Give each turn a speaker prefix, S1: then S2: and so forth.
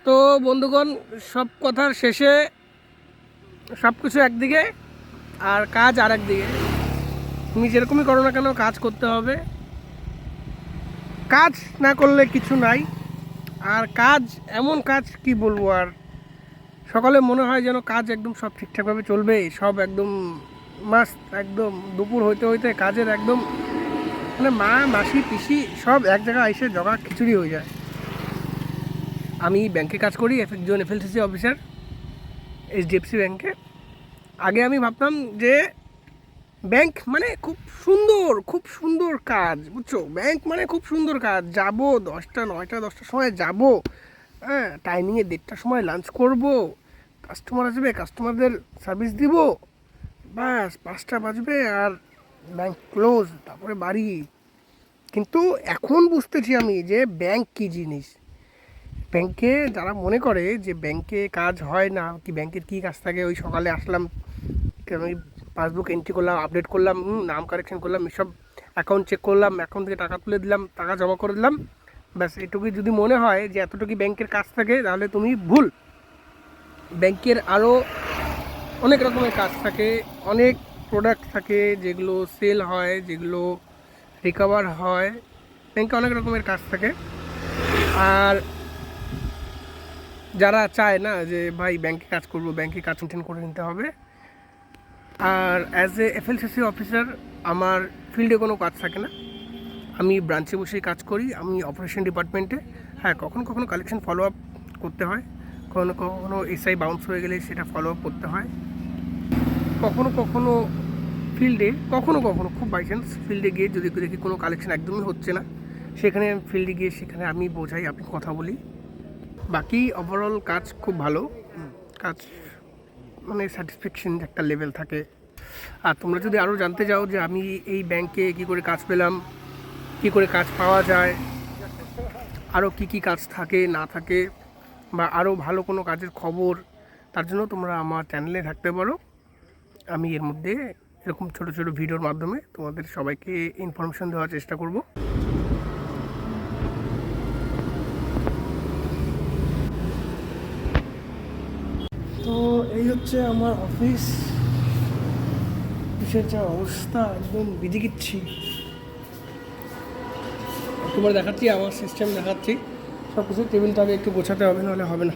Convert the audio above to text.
S1: তো বন্ধুগণ, সব কথার শেষে সব কিছু একদিকে আর কাজ আর একদিকে। তুমি যেরকমই করো না কেন, কাজ করতে হবে। কাজ না করলে কিছু নাই। আর কাজ এমন কাজ কি বলবো আর, সকালে মনে হয় যেন কাজ একদম সব ঠিকঠাকভাবে চলবে, সব একদম মাস্ত, একদম দুপুর হইতে হইতে কাজের একদম মানে মা মাসি পিসি সব এক জায়গায় এসে জগা খিচুড়ি হয়ে যায়। আমি ব্যাংকে কাজ করি, একজন এফএলসিসি অফিসার, এইচডিএফসি ব্যাংকে। আগে আমি ভাবতাম যে ব্যাংক মানে খুব সুন্দর কাজ, বুঝছো? ব্যাংক মানে খুব সুন্দর কাজ, যাবো 10টার সময় যাব, হ্যাঁ, টাইমিংয়ে 1:30টার সময় লাঞ্চ করব, কাস্টমার আসবে, কাস্টমারদের সার্ভিস দিব, বাস 5টা বাজবে আর ব্যাংক ক্লোজ, তারপরে বাড়ি। কিন্তু এখন বুঝতেছি আমি যে ব্যাংক কী জিনিস। ব্যাংকে যারা মনে করে যে ব্যাংকে কাজ হয় না, কি ব্যাংকের কী কাজ থাকে, ওই সকালে আসলাম, আমি পাসবুক এন্ট্রি করলাম, আপডেট করলাম, নাম কারেকশন করলাম, এসব অ্যাকাউন্ট চেক করলাম, অ্যাকাউন্ট থেকে টাকা তুলে দিলাম, টাকা জমা করে দিলাম, ব্যাস এটুকুই যদি মনে হয় যে এতটুকুই ব্যাংকের কাজ থাকে, তাহলে তুমি ভুল। ব্যাংকের আরও অনেক রকমের কাজ থাকে, অনেক প্রোডাক্ট থাকে যেগুলো সেল হয়, যেগুলো রিকভার হয়। ব্যাংকে অনেক রকমের কাজ থাকে। আর যারা চায় না যে ভাই ব্যাংকে কাজ করবো, ব্যাংকে কাজ মেনটেন করে নিতে হবে, আর অ্যাজ এ এফএলসিসি অফিসার আমার ফিল্ডে কোনো কাজ থাকে না, আমি ব্রাঞ্চে বসেই কাজ করি, আমি অপারেশন ডিপার্টমেন্টে। হ্যাঁ, কখনো কখনো কালেকশন ফলো আপ করতে হয়, কখনো কখনো এসআই বাউন্স হয়ে গেলে সেটা ফলো আপ করতে হয়, কখনো কখনো ফিল্ডে, কখনো কখনো খুব বাই চান্স ফিল্ডে গিয়ে যদি দেখি কোনো কালেকশন একদমই হচ্ছে না, সেখানে ফিল্ডে গিয়ে সেখানে আমি বোঝাই, আপনি কথা বলি। বাকি ওভারঅল কাজ খুব ভালো, কাজ মানে স্যাটিসফ্যাকশন একটা লেভেল থাকে। আর তোমরা যদি আরও জানতে চাও যে আমি এই ব্যাংকে কী করে কাজ পেলাম, কী করে কাজ পাওয়া যায়, আরও কী কী কাজ থাকে না থাকে, বা আরও ভালো কোনো কাজের খবর, তার জন্য তোমরা আমার চ্যানেলে থাকতে পারো। আমি এর মধ্যে এরকম ছোটো ছোটো ভিডিওর মাধ্যমে তোমাদের সবাইকে ইনফরমেশন দেওয়ার চেষ্টা করব। তো এই হচ্ছে আমার অফিস, অফিসের যা অবস্থা, একদম বিদিকিচ্ছি। তোমার দেখাচ্ছি, আমার সিস্টেম দেখাচ্ছি, সব কিছু টেবিলটাকে একটু গোছাতে হবে, নাহলে হবে না।